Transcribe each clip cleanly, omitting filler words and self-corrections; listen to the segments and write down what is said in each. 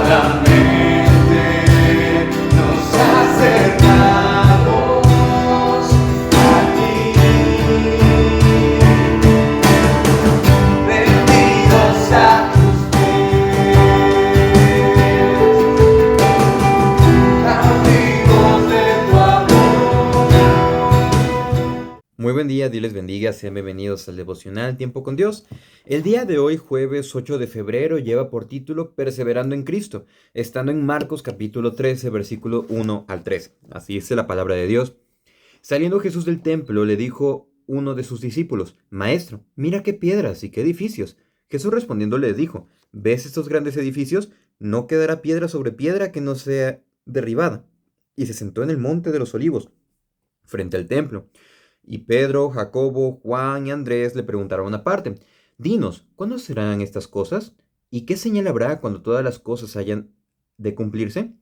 Solamente nos acercamos a ti, rendidos a tus pies, cautivos de tu amor. Muy buen día, Dios les bendiga, sean bienvenidos al devocional Tiempo con Dios. El día de hoy, jueves 8 de febrero, lleva por título Perseverando en Cristo, estando en Marcos capítulo 13, versículo 1 al 3. Así dice la palabra de Dios. Saliendo Jesús del templo, le dijo uno de sus discípulos: Maestro, mira qué piedras y qué edificios. Jesús respondiendo le dijo: ¿Ves estos grandes edificios? No quedará piedra sobre piedra que no sea derribada. Y se sentó en el monte de los olivos, frente al templo. Y Pedro, Jacobo, Juan y Andrés le preguntaron aparte: Dinos, ¿cuándo serán estas cosas? ¿Y qué señal habrá cuando todas las cosas hayan de cumplirse?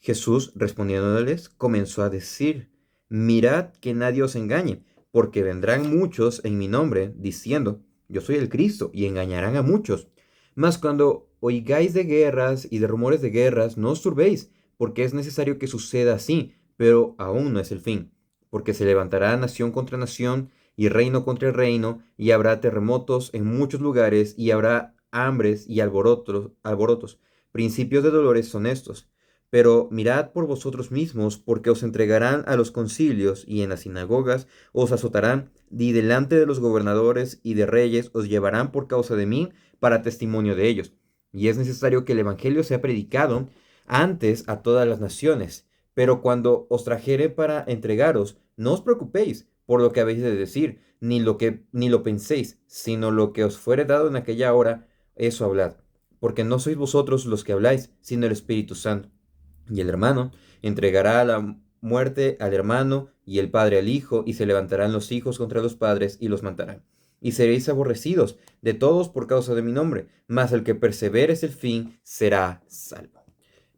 Jesús, respondiéndoles, comenzó a decir: Mirad que nadie os engañe, porque vendrán muchos en mi nombre, diciendo: Yo soy el Cristo, y engañarán a muchos. Mas cuando oigáis de guerras y de rumores de guerras, no os turbéis, porque es necesario que suceda así, pero aún no es el fin. Porque se levantará nación contra nación y reino contra reino, y habrá terremotos en muchos lugares, y habrá hambres y alborotos. Principios de dolores son estos. Pero mirad por vosotros mismos, porque os entregarán a los concilios, y en las sinagogas os azotarán, y delante de los gobernadores y de reyes os llevarán por causa de mí, para testimonio de ellos. Y es necesario que el evangelio sea predicado antes a todas las naciones. Pero cuando os trajere para entregaros, no os preocupéis por lo que habéis de decir, ni lo penséis, sino lo que os fuere dado en aquella hora, eso hablad. Porque no sois vosotros los que habláis, sino el Espíritu Santo. Y el hermano entregará a la muerte al hermano, y el padre al hijo, y se levantarán los hijos contra los padres y los matarán. Y seréis aborrecidos de todos por causa de mi nombre, mas el que persevere hasta el fin será salvo.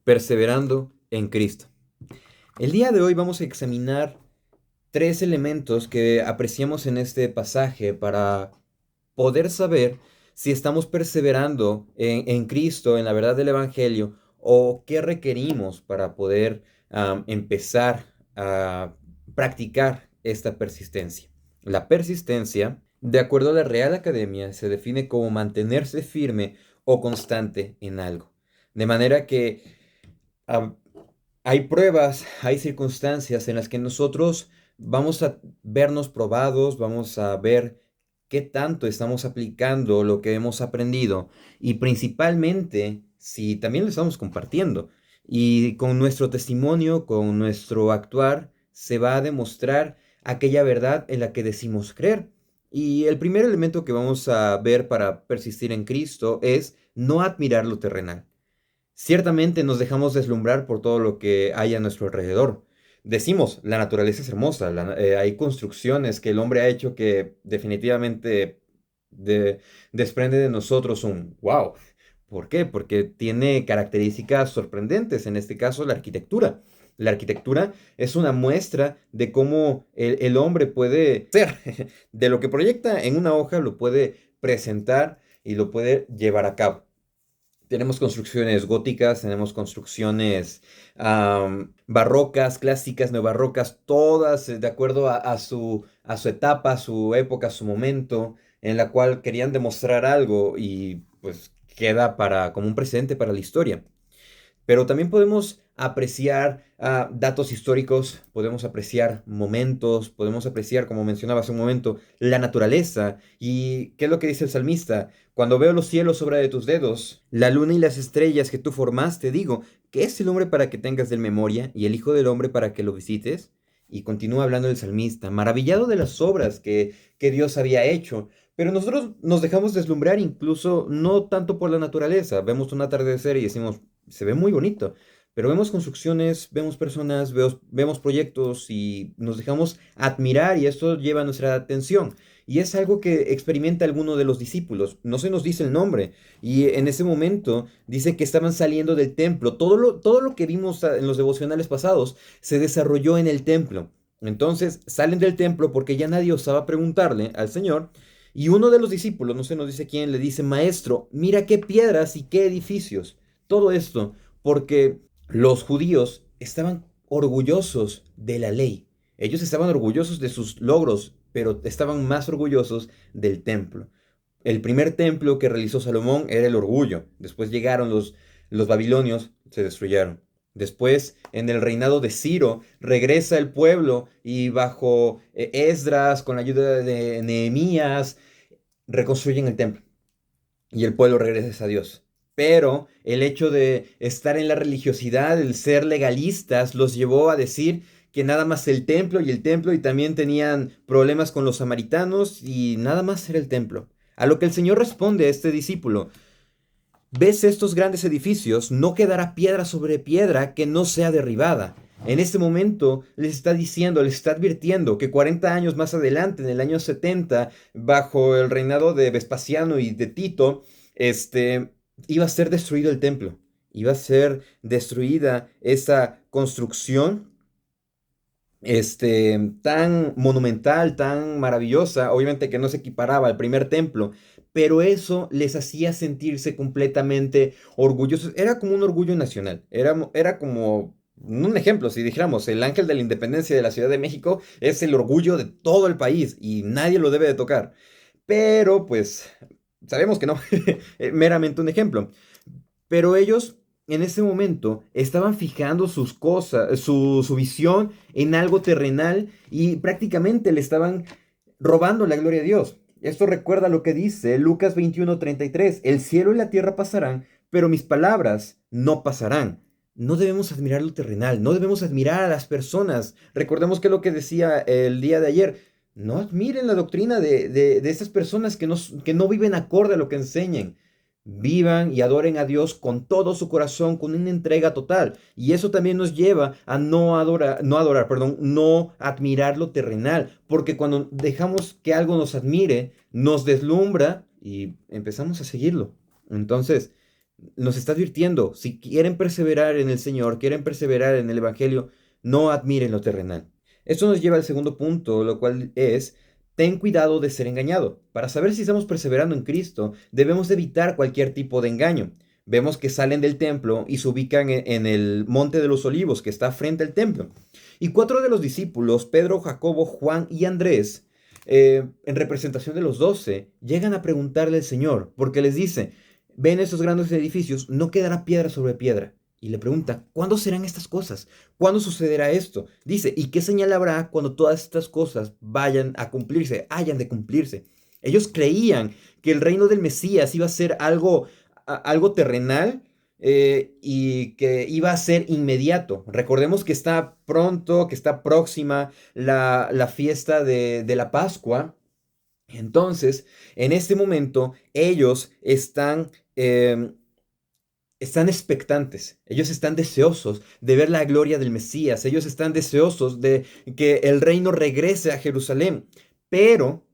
Perseverando en Cristo. El día de hoy vamos a examinar tres elementos que apreciamos en este pasaje para poder saber si estamos perseverando en Cristo, en la verdad del Evangelio, o qué requerimos para poder empezar a practicar esta persistencia. La persistencia, de acuerdo a la Real Academia, se define como mantenerse firme o constante en algo. De manera que ah, hay pruebas, hay circunstancias en las que nosotros vamos a vernos probados, vamos a ver qué tanto estamos aplicando lo que hemos aprendido, y principalmente si también lo estamos compartiendo. Y con nuestro testimonio, con nuestro actuar, se va a demostrar aquella verdad en la que decimos creer. Y el primer elemento que vamos a ver para persistir en Cristo es no admirar lo terrenal. Ciertamente nos dejamos deslumbrar por todo lo que hay a nuestro alrededor. Decimos, la naturaleza es hermosa, hay construcciones que el hombre ha hecho que definitivamente desprende de nosotros un wow. ¿Por qué? Porque tiene características sorprendentes, en este caso la arquitectura. La arquitectura es una muestra de cómo el hombre puede ser, de lo que proyecta en una hoja, lo puede presentar y lo puede llevar a cabo. Tenemos construcciones góticas, tenemos construcciones barrocas, clásicas, neobarrocas, todas de acuerdo a su etapa, a su época, a su momento, en la cual querían demostrar algo y pues queda como un precedente para la historia. Pero también podemos apreciar datos históricos, podemos apreciar momentos, podemos apreciar, como mencionaba hace un momento, la naturaleza. ¿Y qué es lo que dice el salmista? Cuando veo los cielos obra de tus dedos, la luna y las estrellas que tú formaste, digo, ¿qué es el hombre para que tengas de él memoria y el hijo del hombre para que lo visites? Y continúa hablando el salmista, maravillado de las obras que Dios había hecho. Pero nosotros nos dejamos deslumbrar incluso no tanto por la naturaleza. Vemos un atardecer y decimos, se ve muy bonito, pero vemos construcciones, vemos personas, vemos proyectos y nos dejamos admirar, y esto lleva nuestra atención. Y es algo que experimenta alguno de los discípulos. No se nos dice el nombre. Y en ese momento dice que estaban saliendo del templo. Todo lo que vimos en los devocionales pasados se desarrolló en el templo. Entonces salen del templo porque ya nadie osaba preguntarle al Señor. Y uno de los discípulos, no se nos dice quién, le dice: Maestro, mira qué piedras y qué edificios. Todo esto porque los judíos estaban orgullosos de la ley. Ellos estaban orgullosos de sus logros, pero estaban más orgullosos del templo. El primer templo que realizó Salomón era el orgullo. Después llegaron los babilonios, se destruyeron. Después, en el reinado de Ciro, regresa el pueblo y bajo Esdras, con la ayuda de Nehemías, reconstruyen el templo. Y el pueblo regresa a Dios. Pero el hecho de estar en la religiosidad, el ser legalistas, los llevó a decir que nada más el templo y también tenían problemas con los samaritanos y nada más era el templo. A lo que el Señor responde a este discípulo: ¿ves estos grandes edificios? No quedará piedra sobre piedra que no sea derribada. En este momento les está diciendo, les está advirtiendo que 40 años más adelante, en el año 70, bajo el reinado de Vespasiano y de Tito, iba a ser destruido el templo. Iba a ser destruida esa construcción tan monumental, tan maravillosa, obviamente que no se equiparaba al primer templo, pero eso les hacía sentirse completamente orgullosos. Era como un orgullo nacional, era como un ejemplo, si dijéramos, el ángel de la independencia de la Ciudad de México es el orgullo de todo el país y nadie lo debe de tocar. Pero pues sabemos que no, meramente un ejemplo. Pero ellos en ese momento estaban fijando sus cosas, su visión en algo terrenal y prácticamente le estaban robando la gloria a Dios. Esto recuerda lo que dice Lucas 21:33: el cielo y la tierra pasarán, pero mis palabras no pasarán. No debemos admirar lo terrenal, no debemos admirar a las personas. Recordemos que lo que decía el día de ayer: no admiren la doctrina de estas personas que no viven acorde a lo que enseñan. Vivan y adoren a Dios con todo su corazón, con una entrega total. Y eso también nos lleva a no admirar lo terrenal. Porque cuando dejamos que algo nos admire, nos deslumbra y empezamos a seguirlo. Entonces, nos está advirtiendo: si quieren perseverar en el Señor, quieren perseverar en el Evangelio, no admiren lo terrenal. Esto nos lleva al segundo punto, lo cual es: ten cuidado de ser engañado. Para saber si estamos perseverando en Cristo, debemos evitar cualquier tipo de engaño. Vemos que salen del templo y se ubican en el Monte de los Olivos, que está frente al templo. Y 4 de los discípulos, Pedro, Jacobo, Juan y Andrés, en representación de los 12, llegan a preguntarle al Señor, porque les dice: ven esos grandes edificios, no quedará piedra sobre piedra. Y le pregunta: ¿cuándo serán estas cosas? ¿Cuándo sucederá esto? Dice: ¿y qué señal habrá cuando todas estas cosas vayan a cumplirse, hayan de cumplirse? Ellos creían que el reino del Mesías iba a ser algo terrenal, y que iba a ser inmediato. Recordemos que está pronto, que está próxima la fiesta de la Pascua. Entonces, en este momento, ellos están expectantes, ellos están deseosos de ver la gloria del Mesías, ellos están deseosos de que el reino regrese a Jerusalén, pero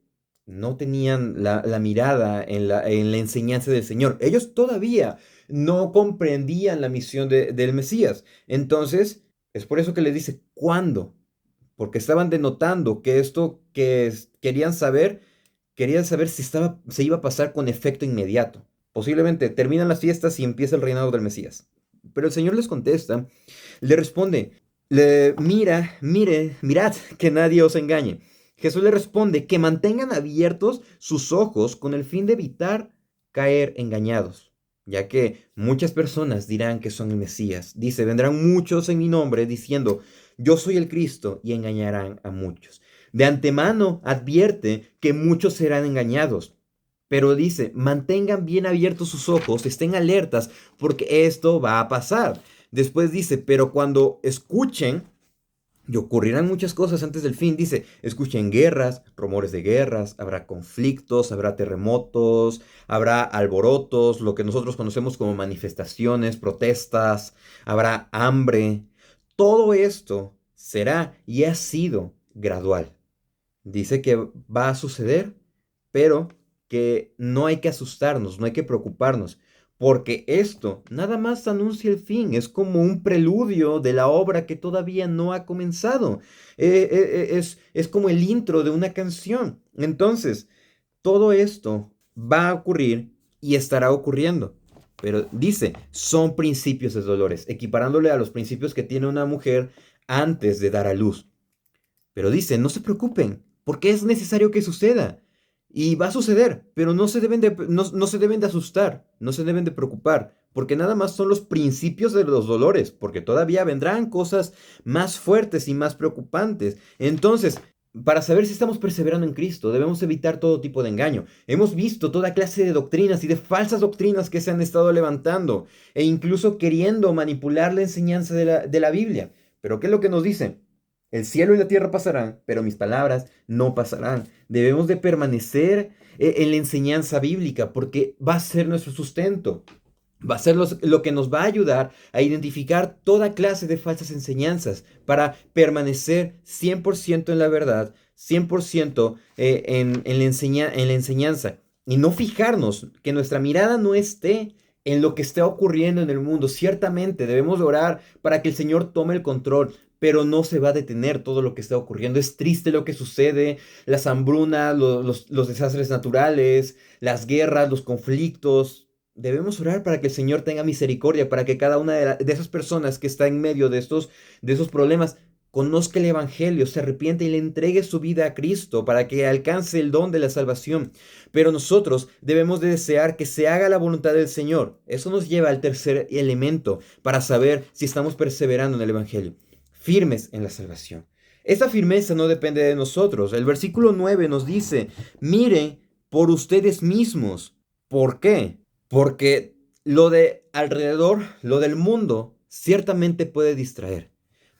no tenían la mirada en la enseñanza del Señor. Ellos todavía no comprendían la misión del Mesías. Entonces, es por eso que le dice: ¿cuándo? Porque estaban denotando que esto querían saber si se iba a pasar con efecto inmediato. Posiblemente terminan las fiestas y empieza el reinado del Mesías. Pero el Señor les contesta, le responde: mirad que nadie os engañe. Jesús le responde que mantengan abiertos sus ojos con el fin de evitar caer engañados, ya que muchas personas dirán que son el Mesías. Dice: vendrán muchos en mi nombre diciendo: yo soy el Cristo, y engañarán a muchos. De antemano advierte que muchos serán engañados. Pero dice: mantengan bien abiertos sus ojos, estén alertas, porque esto va a pasar. Después dice: pero cuando escuchen, y ocurrirán muchas cosas antes del fin, dice: escuchen guerras, rumores de guerras, habrá conflictos, habrá terremotos, habrá alborotos, lo que nosotros conocemos como manifestaciones, protestas, habrá hambre. Todo esto será y ha sido gradual. Dice que va a suceder, pero que no hay que asustarnos, no hay que preocuparnos, porque esto nada más anuncia el fin, es como un preludio de la obra que todavía no ha comenzado. Es como el intro de una canción. Entonces, todo esto va a ocurrir y estará ocurriendo. pero dice, son principios de dolores, equiparándole a los principios que tiene una mujer antes de dar a luz. Pero dice, no se preocupen, porque es necesario que suceda. Y va a suceder, pero no se deben de asustar, no se deben de preocupar, porque nada más son los principios de los dolores, porque todavía vendrán cosas más fuertes y más preocupantes. Entonces, para saber si estamos perseverando en Cristo, debemos evitar todo tipo de engaño. Hemos visto toda clase de doctrinas y de falsas doctrinas que se han estado levantando, e incluso queriendo manipular la enseñanza de la Biblia. Pero ¿qué es lo que nos dice? El cielo y la tierra pasarán, pero mis palabras no pasarán. Debemos de permanecer en la enseñanza bíblica porque va a ser nuestro sustento. Va a ser lo que nos va a ayudar a identificar toda clase de falsas enseñanzas para permanecer 100% en la verdad, 100% en la enseñanza y no fijarnos, que nuestra mirada no esté en lo que está ocurriendo en el mundo. Ciertamente debemos orar para que el Señor tome el control, pero no se va a detener todo lo que está ocurriendo. Es triste lo que sucede, las hambrunas, los desastres naturales, las guerras, los conflictos. Debemos orar para que el Señor tenga misericordia, para que cada una de esas personas que está en medio de esos problemas conozca el Evangelio, se arrepiente y le entregue su vida a Cristo para que alcance el don de la salvación. Pero nosotros debemos de desear que se haga la voluntad del Señor. Eso nos lleva al tercer elemento para saber si estamos perseverando en el Evangelio. Firmes en la salvación. Esa firmeza no depende de nosotros. El versículo 9 nos dice, miren por ustedes mismos. ¿Por qué? Porque lo de alrededor, lo del mundo, ciertamente puede distraer.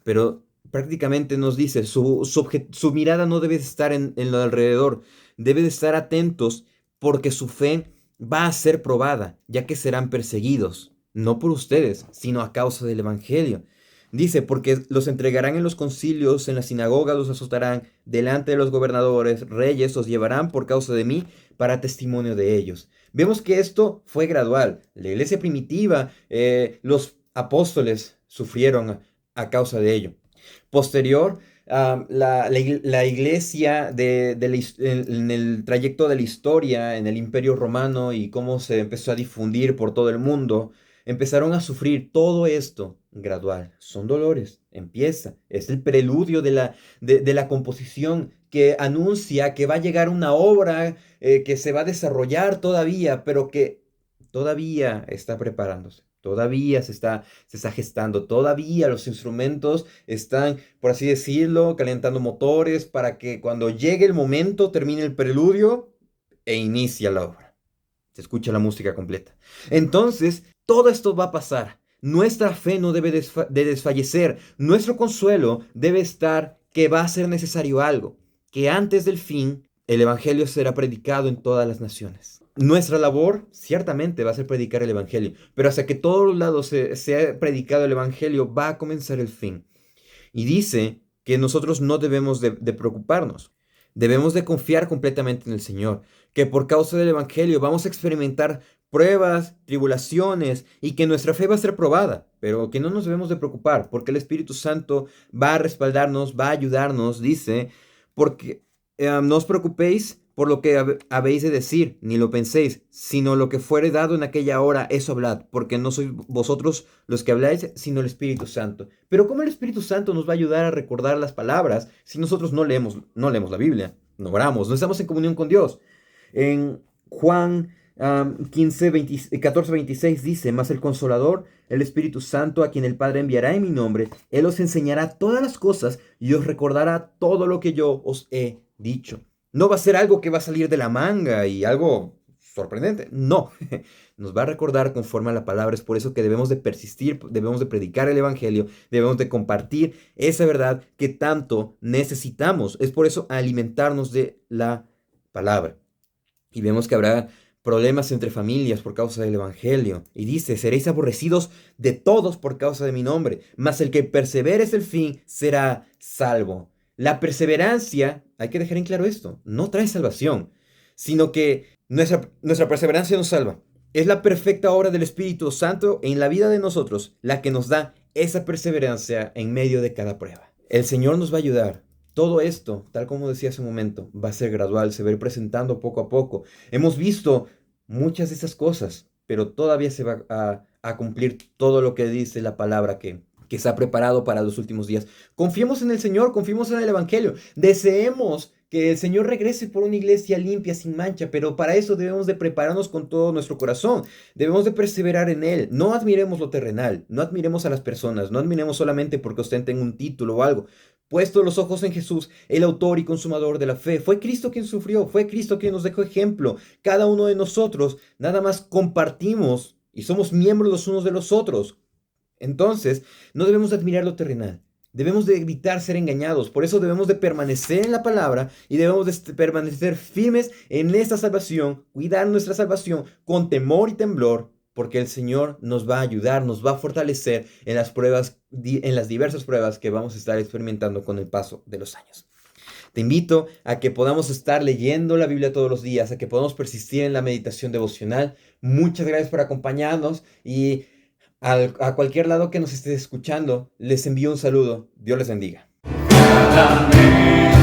Pero prácticamente nos dice, su mirada no debe estar en lo de alrededor. Debe de estar atentos porque su fe va a ser probada, ya que serán perseguidos. No por ustedes, sino a causa del Evangelio. Dice, porque los entregarán en los concilios, en las sinagogas los azotarán, delante de los gobernadores, reyes os llevarán por causa de mí, para testimonio de ellos. Vemos que esto fue gradual. La iglesia primitiva, los apóstoles sufrieron a causa de ello. Posterior, la iglesia en el trayecto de la historia, en el Imperio Romano y cómo se empezó a difundir por todo el mundo, empezaron a sufrir todo esto gradual. Son dolores, empieza. Es el preludio de la composición que anuncia que va a llegar una obra que se va a desarrollar todavía, pero que todavía está preparándose. Todavía se está gestando, todavía los instrumentos están, por así decirlo, calentando motores para que cuando llegue el momento termine el preludio e inicia la obra. Se escucha la música completa. Entonces, todo esto va a pasar. Nuestra fe no debe de desfallecer. Nuestro consuelo debe estar que va a ser necesario algo, que antes del fin el Evangelio será predicado en todas las naciones. Nuestra labor ciertamente va a ser predicar el Evangelio, pero hasta que todos los lados sea predicado el Evangelio va a comenzar el fin. Y dice que nosotros no debemos de preocuparnos. Debemos de confiar completamente en el Señor, que por causa del Evangelio vamos a experimentar pruebas, tribulaciones y que nuestra fe va a ser probada, pero que no nos debemos de preocupar porque el Espíritu Santo va a respaldarnos, va a ayudarnos, dice, porque no os preocupéis por lo que habéis de decir, ni lo penséis, sino lo que fuere dado en aquella hora, eso hablad, porque no sois vosotros los que habláis, sino el Espíritu Santo. Pero ¿cómo el Espíritu Santo nos va a ayudar a recordar las palabras si nosotros no leemos la Biblia, no oramos, no estamos en comunión con Dios? En Juan 14, 26 dice, mas el Consolador, el Espíritu Santo, a quien el Padre enviará en mi nombre, Él os enseñará todas las cosas y os recordará todo lo que yo os he dicho. No va a ser algo que va a salir de la manga y algo sorprendente. No, nos va a recordar conforme a la palabra. Es por eso que debemos de persistir, debemos de predicar el Evangelio, debemos de compartir esa verdad que tanto necesitamos. Es por eso alimentarnos de la palabra. Y vemos que habrá problemas entre familias por causa del Evangelio. Y dice, seréis aborrecidos de todos por causa de mi nombre, mas el que persevere hasta el fin será salvo. La perseverancia, hay que dejar en claro esto, no trae salvación, sino que nuestra perseverancia nos salva. Es la perfecta obra del Espíritu Santo en la vida de nosotros la que nos da esa perseverancia en medio de cada prueba. El Señor nos va a ayudar. Todo esto, tal como decía hace un momento, va a ser gradual, se va a ir presentando poco a poco. Hemos visto muchas de esas cosas, pero todavía se va a cumplir todo lo que dice la palabra que se ha preparado para los últimos días. Confiemos en el Señor, confiemos en el Evangelio, deseemos que el Señor regrese por una iglesia limpia, sin mancha, pero para eso debemos de prepararnos con todo nuestro corazón, debemos de perseverar en Él. No admiremos lo terrenal, no admiremos a las personas, no admiremos solamente porque ostenten un título o algo. Puesto los ojos en Jesús, el autor y consumador de la fe. Fue Cristo quien sufrió, fue Cristo quien nos dejó ejemplo. Cada uno de nosotros nada más compartimos y somos miembros los unos de los otros. Entonces, no debemos de admirar lo terrenal. Debemos de evitar ser engañados. Por eso debemos de permanecer en la palabra y debemos de permanecer firmes en esta salvación, cuidar nuestra salvación con temor y temblor, porque el Señor nos va a ayudar, nos va a fortalecer en las pruebas, en las diversas pruebas que vamos a estar experimentando con el paso de los años. Te invito a que podamos estar leyendo la Biblia todos los días, a que podamos persistir en la meditación devocional. Muchas gracias por acompañarnos y a cualquier lado que nos estés escuchando, les envío un saludo. Dios les bendiga. Cada mes